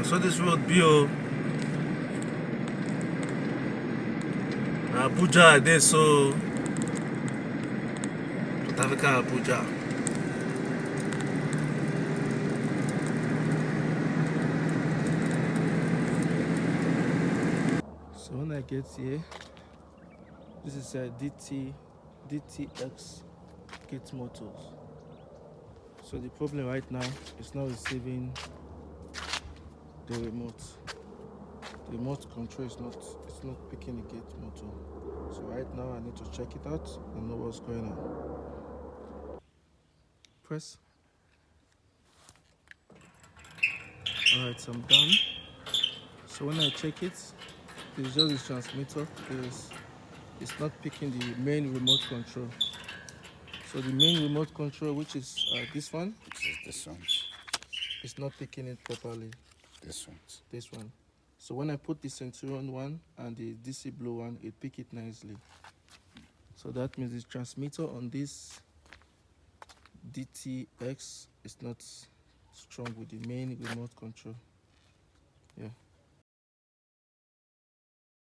So this road be oh, Abuja dey so South Africa Abuja. So when I get here, this is a DTX Kit Motors. So the problem right now is not receiving the remote. The remote control is not picking the gate motor. So right now I need to check it out and know what's going on. Press. Alright, so I'm done. So when I check it, it's just the transmitter because it's not picking the main remote control. So the main remote control, which is this one, Which is this one. it's not picking it properly. This one. This one. So when I put the Centurion one and the DC Blue one, it pick it nicely. So that means the transmitter on this DTX is not strong with the main remote control. Yeah.